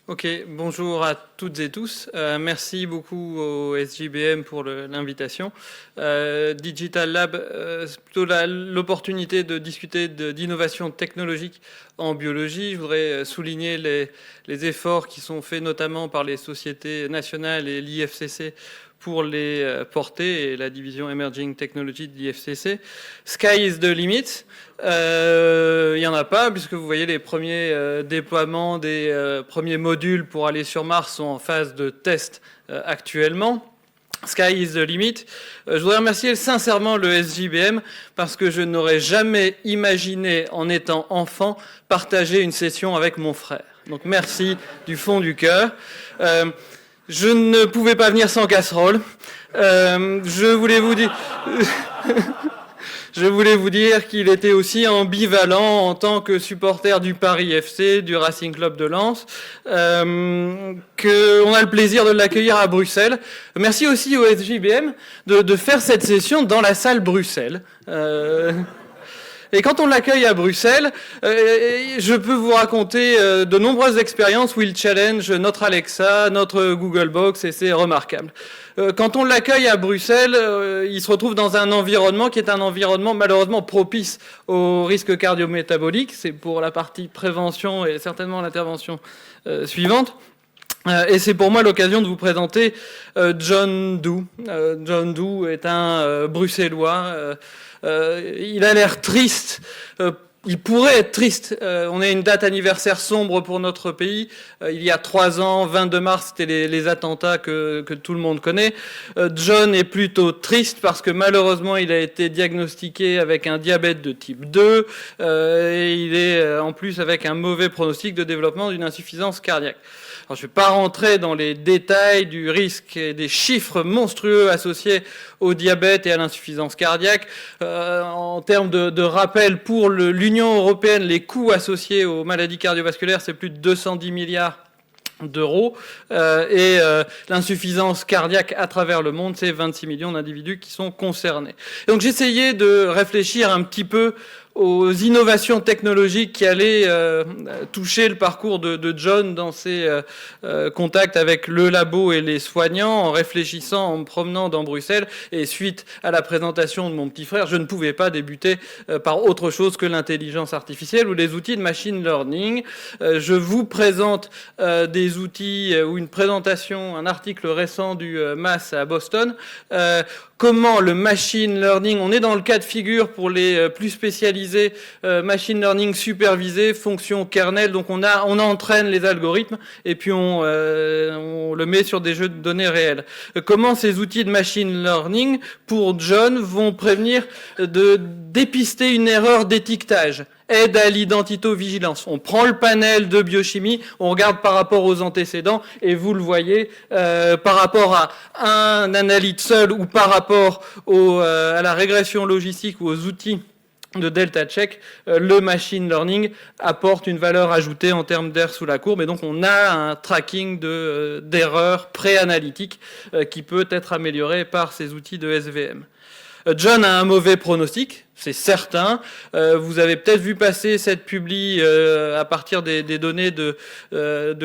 Ok, bonjour à toutes et tous. Merci beaucoup au SJBM pour l'invitation. Digital Lab, c'est plutôt l'opportunité de discuter d'innovation technologique en biologie. Je voudrais souligner les efforts qui sont faits notamment par les sociétés nationales et l'IFCC pour les porter, et la division Emerging Technology de l'IFCC. Sky is the limit. Il n'y en a pas, puisque vous voyez les premiers déploiements des premiers modules pour aller sur Mars sont en phase de test actuellement. Sky is the limit. Je voudrais remercier sincèrement le SJBM parce que je n'aurais jamais imaginé, en étant enfant, partager une session avec mon frère. Donc merci du fond du cœur. Je ne pouvais pas venir sans casserole. Je voulais vous dire qu'il était aussi ambivalent en tant que supporter du Paris FC, du Racing Club de Lens, qu'on a le plaisir de l'accueillir à Bruxelles. Merci aussi au SJBM de faire cette session dans la salle Bruxelles. Et quand on l'accueille à Bruxelles, je peux vous raconter de nombreuses expériences où il challenge notre Alexa, notre Google Box, et c'est remarquable. Quand on l'accueille à Bruxelles, il se retrouve dans un environnement qui est un environnement malheureusement propice aux risques cardiométaboliques. C'est pour la partie prévention et certainement l'intervention suivante. Et c'est pour moi l'occasion de vous présenter John Doe. John Doe est un Bruxellois. Il a l'air triste. Il pourrait être triste. On a une date anniversaire sombre pour notre pays. Il y a 3 ans, 22 mars, c'était les attentats que tout le monde connaît. John est plutôt triste parce que malheureusement, il a été diagnostiqué avec un diabète de type 2 et il est en plus avec un mauvais pronostic de développement d'une insuffisance cardiaque. Alors, je ne vais pas rentrer dans les détails du risque et des chiffres monstrueux associés au diabète et à l'insuffisance cardiaque. En termes de rappel, pour l'Union européenne, les coûts associés aux maladies cardiovasculaires, c'est plus de 210 milliards d'euros. Et l'insuffisance cardiaque à travers le monde, c'est 26 millions d'individus qui sont concernés. Et donc j'essayais de réfléchir un petit peu aux innovations technologiques qui allaient toucher le parcours de John dans ses contacts avec le labo et les soignants, en réfléchissant, en me promenant dans Bruxelles. Et suite à la présentation de mon petit frère, je ne pouvais pas débuter par autre chose que l'intelligence artificielle ou les outils de machine learning. Je vous présente des outils ou une présentation, un article récent du Mass à Boston. Comment le machine learning, on est dans le cas de figure pour les plus spécialisés, machine learning supervisé, fonction kernel, donc on entraîne les algorithmes et puis on le met sur des jeux de données réels. Comment ces outils de machine learning, pour John, vont prévenir de dépister une erreur d'étiquetage? Aide à l'identitovigilance. On prend le panel de biochimie, on regarde par rapport aux antécédents, et vous le voyez, par rapport à un analyte seul ou par rapport à la régression logistique ou aux outils de delta check, le machine learning apporte une valeur ajoutée en termes d'air sous la courbe, et donc on a un tracking d'erreurs pré-analytiques qui peut être amélioré par ces outils de SVM. John a un mauvais pronostic, c'est certain. Vous avez peut-être vu passer cette publi à partir des données de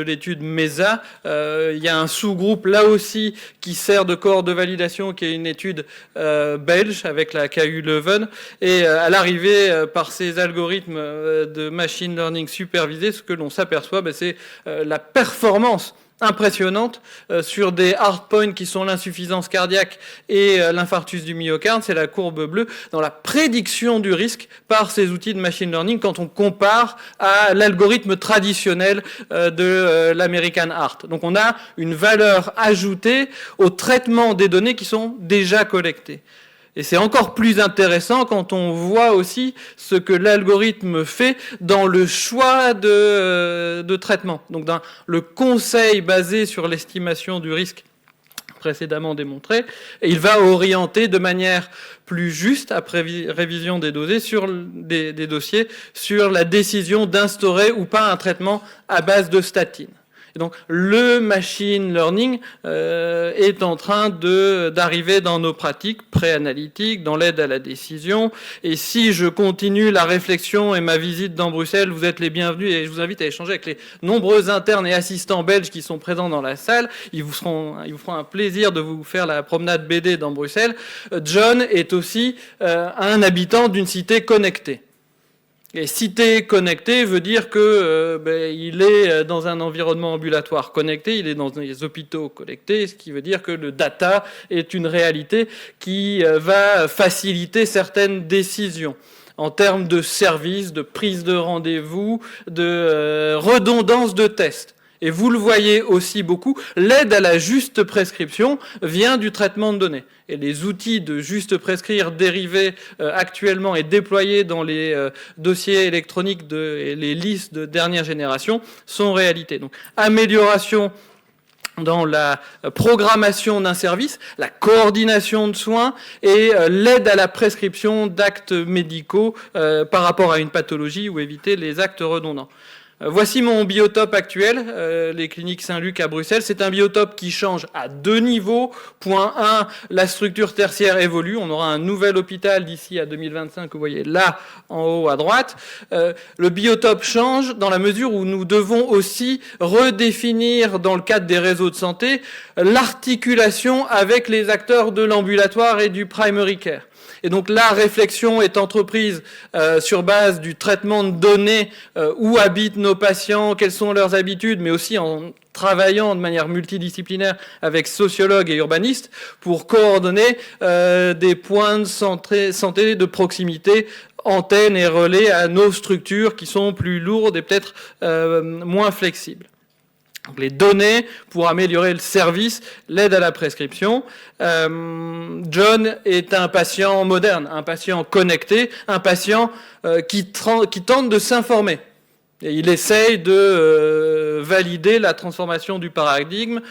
l'étude MESA. Il y a un sous-groupe là aussi qui sert de corps de validation, qui est une étude belge avec la KU Leuven. Et à l'arrivée, par ces algorithmes de machine learning supervisés, ce que l'on s'aperçoit, c'est la performance impressionnante sur des hard points qui sont l'insuffisance cardiaque et l'infarctus du myocarde, c'est la courbe bleue, dans la prédiction du risque par ces outils de machine learning quand on compare à l'algorithme traditionnel de l'American Heart. Donc on a une valeur ajoutée au traitement des données qui sont déjà collectées. Et c'est encore plus intéressant quand on voit aussi ce que l'algorithme fait dans le choix de traitement. Donc dans le conseil basé sur l'estimation du risque précédemment démontré, et il va orienter de manière plus juste, après révision des dossiers, sur la décision d'instaurer ou pas un traitement à base de statine. Et donc, le machine learning est en train d'arriver dans nos pratiques pré-analytiques, dans l'aide à la décision. Et si je continue la réflexion et ma visite dans Bruxelles, vous êtes les bienvenus et je vous invite à échanger avec les nombreux internes et assistants belges qui sont présents dans la salle. Ils vous feront un plaisir de vous faire la promenade BD dans Bruxelles. John est aussi un habitant d'une cité connectée. Et cité connectée veut dire que il est dans un environnement ambulatoire connecté, il est dans des hôpitaux connectés, ce qui veut dire que le data est une réalité qui va faciliter certaines décisions en termes de services, de prise de rendez-vous, de redondance de tests. Et vous le voyez aussi beaucoup, l'aide à la juste prescription vient du traitement de données. Et les outils de juste prescrire dérivés actuellement et déployés dans les dossiers électroniques et les listes de dernière génération sont réalité. Donc, amélioration dans la programmation d'un service, la coordination de soins et l'aide à la prescription d'actes médicaux par rapport à une pathologie ou éviter les actes redondants. Voici mon biotope actuel, les cliniques Saint-Luc à Bruxelles. C'est un biotope qui change à 2 niveaux. Point 1, la structure tertiaire évolue. On aura un nouvel hôpital d'ici à 2025, que vous voyez là, en haut à droite. Le biotope change dans la mesure où nous devons aussi redéfinir, dans le cadre des réseaux de santé, l'articulation avec les acteurs de l'ambulatoire et du primary care. Et donc la réflexion est entreprise sur base du traitement de données, où habitent nos patients, quelles sont leurs habitudes, mais aussi en travaillant de manière multidisciplinaire avec sociologues et urbanistes pour coordonner des points de santé de proximité, antennes et relais à nos structures qui sont plus lourdes et peut-être moins flexibles. Donc les données pour améliorer le service, l'aide à la prescription. John est un patient moderne, un patient connecté, un patient qui tente de s'informer. Et il essaye de valider la transformation du paradigme,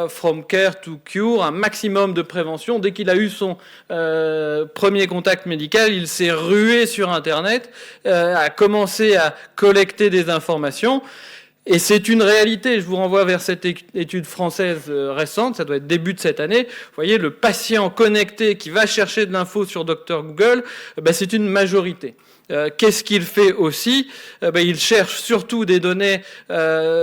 from care to cure, un maximum de prévention. Dès qu'il a eu son premier contact médical, il s'est rué sur Internet, a commencé à collecter des informations. Et c'est une réalité, je vous renvoie vers cette étude française récente, ça doit être début de cette année. Vous voyez, le patient connecté qui va chercher de l'info sur Dr Google, c'est une majorité. Qu'est-ce qu'il fait aussi ? Il cherche surtout des données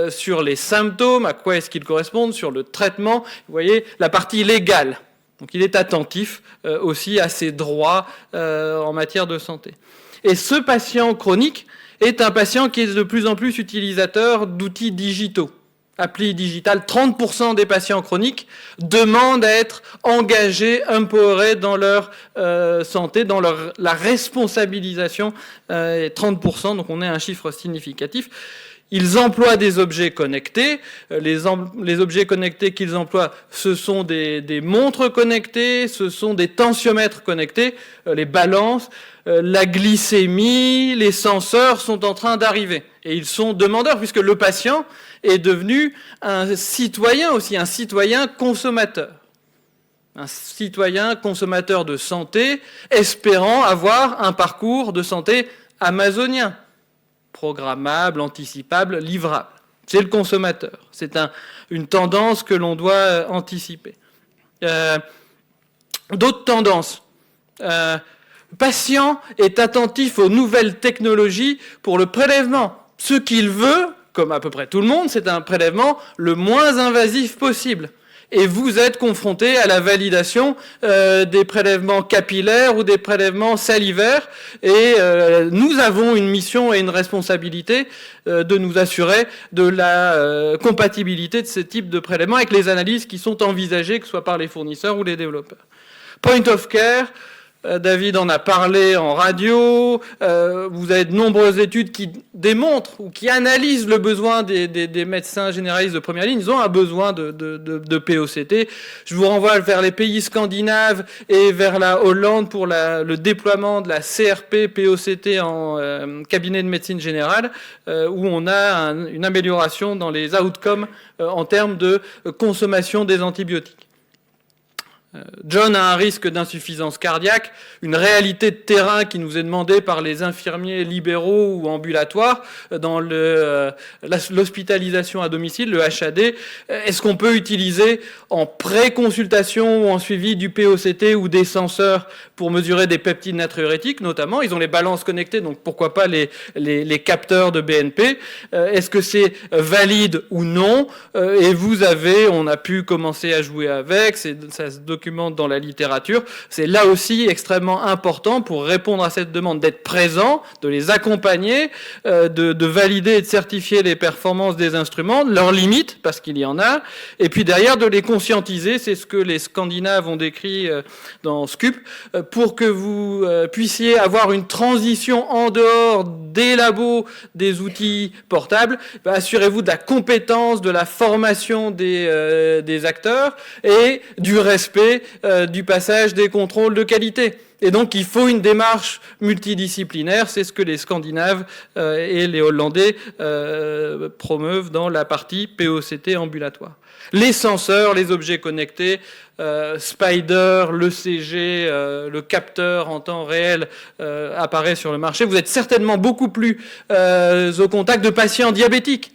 sur les symptômes, à quoi est-ce qu'ils correspondent, sur le traitement. Vous voyez, la partie légale. Donc il est attentif aussi à ses droits en matière de santé. Et ce patient chronique est un patient qui est de plus en plus utilisateur d'outils digitaux, applis digitales. 30% des patients chroniques demandent à être engagés, empowerés dans leur santé, dans la responsabilisation. 30%, donc on est à un chiffre significatif. Ils emploient des objets connectés. Les objets connectés qu'ils emploient, ce sont des montres connectées, ce sont des tensiomètres connectés, les balances, la glycémie, les senseurs sont en train d'arriver. Et ils sont demandeurs, puisque le patient est devenu un citoyen aussi, un citoyen consommateur. Un citoyen consommateur de santé, espérant avoir un parcours de santé amazonien. Programmable, anticipable, livrable. C'est le consommateur. C'est une tendance que l'on doit anticiper. D'autres tendances. Le patient est attentif aux nouvelles technologies pour le prélèvement. Ce qu'il veut, comme à peu près tout le monde, c'est un prélèvement le moins invasif possible. Et vous êtes confronté à la validation des prélèvements capillaires ou des prélèvements salivaires. Et nous avons une mission et une responsabilité de nous assurer de la compatibilité de ce type de prélèvements avec les analyses qui sont envisagées, que ce soit par les fournisseurs ou les développeurs. Point of care. David en a parlé en radio. Vous avez de nombreuses études qui démontrent ou qui analysent le besoin des médecins généralistes de première ligne. Ils ont un besoin de POCT. Je vous renvoie vers les pays scandinaves et vers la Hollande pour le déploiement de la CRP POCT en cabinet de médecine générale, où on a une amélioration dans les outcomes en termes de consommation des antibiotiques. John a un risque d'insuffisance cardiaque, une réalité de terrain qui nous est demandée par les infirmiers libéraux ou ambulatoires dans l'hospitalisation à domicile, le HAD. Est-ce qu'on peut utiliser en pré-consultation ou en suivi du POCT ou des senseurs pour mesurer des peptides natriurétiques notamment? Ils ont les balances connectées, donc pourquoi pas les capteurs de BNP? Est-ce que c'est valide ou non? Et on a pu commencer à jouer avec, ça se documente dans la littérature. C'est là aussi extrêmement important pour répondre à cette demande d'être présent, de les accompagner, de valider et de certifier les performances des instruments, leurs limites, parce qu'il y en a, et puis derrière de les conscientiser, c'est ce que les Scandinaves ont décrit dans SCUP, pour que vous puissiez avoir une transition en dehors des labos, des outils portables. Assurez-vous de la compétence, de la formation des acteurs et du respect du passage des contrôles de qualité. Et donc, il faut une démarche multidisciplinaire. C'est ce que les Scandinaves et les Hollandais promeuvent dans la partie POCT ambulatoire. Les senseurs, les objets connectés, Spider, l'ECG, le capteur en temps réel apparaît sur le marché. Vous êtes certainement beaucoup plus au contact de patients diabétiques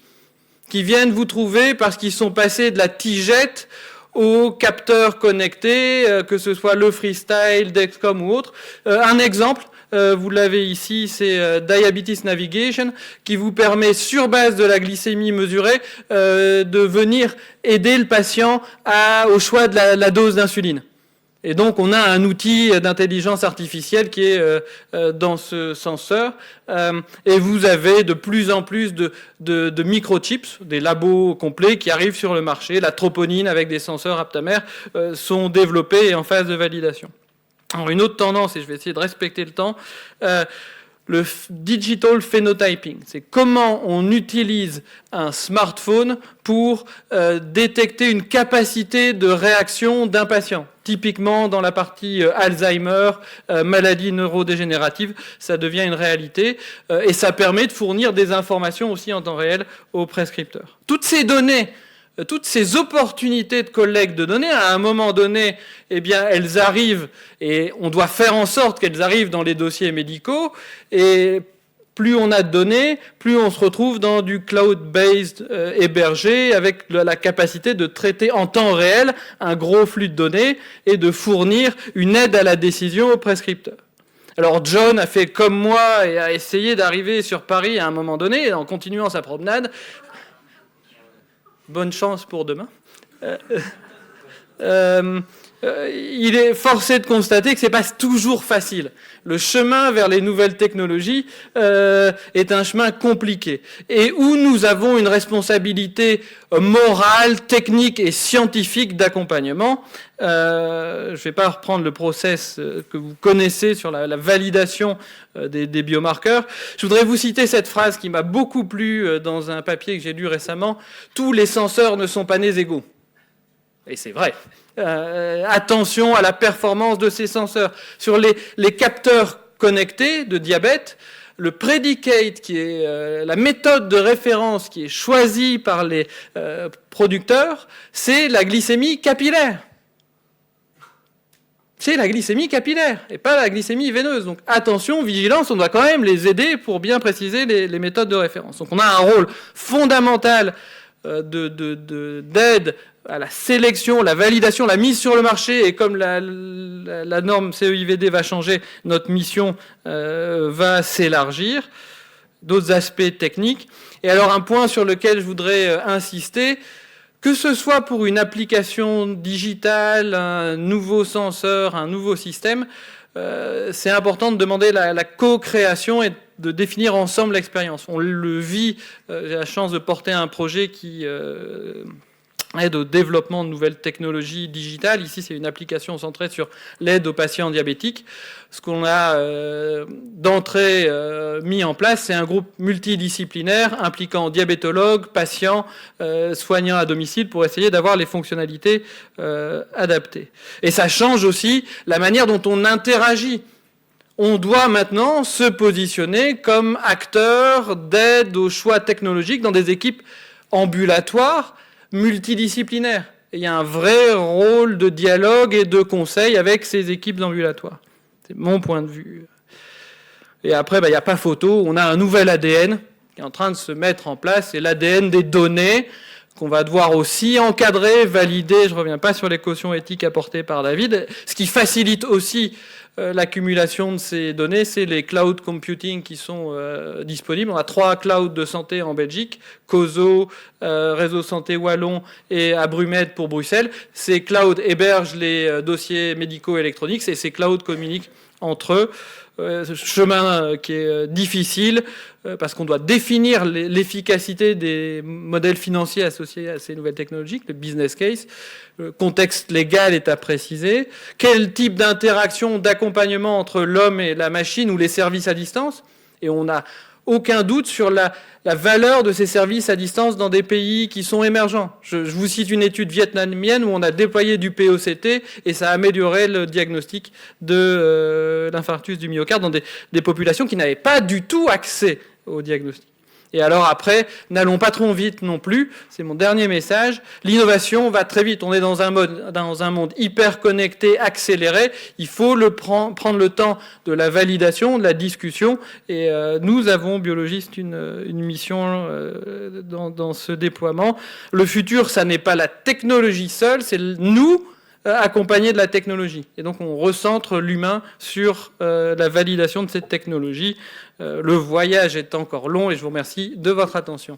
qui viennent vous trouver parce qu'ils sont passés de la tigette aux capteurs connectés, que ce soit le Freestyle, Dexcom ou autre. Un exemple, vous l'avez ici, c'est Diabetes Navigation, qui vous permet, sur base de la glycémie mesurée, de venir aider le patient au choix de la dose d'insuline. Et donc, on a un outil d'intelligence artificielle qui est dans ce senseur. Et vous avez de plus en plus de microchips, des labos complets qui arrivent sur le marché. La troponine avec des senseurs aptamères sont développés et en phase de validation. Alors, une autre tendance, et je vais essayer de respecter le temps, le digital phenotyping. C'est comment on utilise un smartphone pour détecter une capacité de réaction d'un patient. Typiquement, dans la partie Alzheimer, maladie neurodégénérative, ça devient une réalité. Et ça permet de fournir des informations aussi en temps réel aux prescripteurs. Toutes ces données, toutes ces opportunités de collecte de données, à un moment donné, eh bien, elles arrivent, et on doit faire en sorte qu'elles arrivent dans les dossiers médicaux, et plus on a de données, plus on se retrouve dans du cloud-based hébergé, avec la capacité de traiter en temps réel un gros flux de données, et de fournir une aide à la décision aux prescripteurs. Alors John a fait comme moi, et a essayé d'arriver sur Paris à un moment donné, en continuant sa promenade. Bonne chance pour demain. Il est forcé de constater que c'est pas toujours facile. Le chemin vers les nouvelles technologies est un chemin compliqué et où nous avons une responsabilité morale, technique et scientifique d'accompagnement. Je ne vais pas reprendre le process que vous connaissez sur la validation des biomarqueurs. Je voudrais vous citer cette phrase qui m'a beaucoup plu dans un papier que j'ai lu récemment. « Tous les senseurs ne sont pas nés égaux ». Et c'est vrai. Attention à la performance de ces senseurs. Sur les capteurs connectés de diabète, le predicate, qui est la méthode de référence qui est choisie par les producteurs, c'est la glycémie capillaire. C'est la glycémie capillaire et pas la glycémie veineuse. Donc attention, vigilance, on doit quand même les aider pour bien préciser les méthodes de référence. Donc on a un rôle fondamental d'aide à la sélection, la validation, la mise sur le marché, et comme la norme CEIVD va changer, notre mission va s'élargir. D'autres aspects techniques. Et alors un point sur lequel je voudrais insister, que ce soit pour une application digitale, un nouveau senseur, un nouveau système, c'est important de demander la co-création et de définir ensemble l'expérience. On le vit, j'ai la chance de porter un projet qui aide au développement de nouvelles technologies digitales. Ici, c'est une application centrée sur l'aide aux patients diabétiques. Ce qu'on a d'entrée mis en place, c'est un groupe multidisciplinaire impliquant diabétologues, patients, soignants à domicile pour essayer d'avoir les fonctionnalités adaptées. Et ça change aussi la manière dont on interagit. On doit maintenant se positionner comme acteur d'aide aux choix technologiques dans des équipes ambulatoires multidisciplinaires. Et il y a un vrai rôle de dialogue et de conseil avec ces équipes ambulatoires. C'est mon point de vue. Et après, il n'y a pas photo. On a un nouvel ADN qui est en train de se mettre en place. C'est l'ADN des données qu'on va devoir aussi encadrer, valider. Je ne reviens pas sur les cautions éthiques apportées par David. Ce qui facilite aussi l'accumulation de ces données, c'est les cloud computing qui sont disponibles. On a 3 clouds de santé en Belgique, COSO, Réseau Santé Wallon et Abrumed pour Bruxelles. Ces clouds hébergent les dossiers médicaux électroniques et ces clouds communiquent entre eux. Chemin qui est difficile parce qu'on doit définir l'efficacité des modèles financiers associés à ces nouvelles technologies, le business case. Le contexte légal est à préciser. Quel type d'interaction, d'accompagnement entre l'homme et la machine ou les services à distance? Et on n'a aucun doute sur la valeur de ces services à distance dans des pays qui sont émergents. Je vous cite une étude vietnamienne où on a déployé du POCT et ça a amélioré le diagnostic de l'infarctus du myocarde dans des populations qui n'avaient pas du tout accès au diagnostic. Et alors après, n'allons pas trop vite non plus, c'est mon dernier message, l'innovation va très vite, on est dans un monde hyper connecté, accéléré, il faut prendre le temps de la validation, de la discussion, et nous avons, biologistes, une mission dans ce déploiement. Le futur, ça n'est pas la technologie seule, c'est nous, accompagné de la technologie. Et donc on recentre l'humain sur la validation de cette technologie. Le voyage est encore long et je vous remercie de votre attention.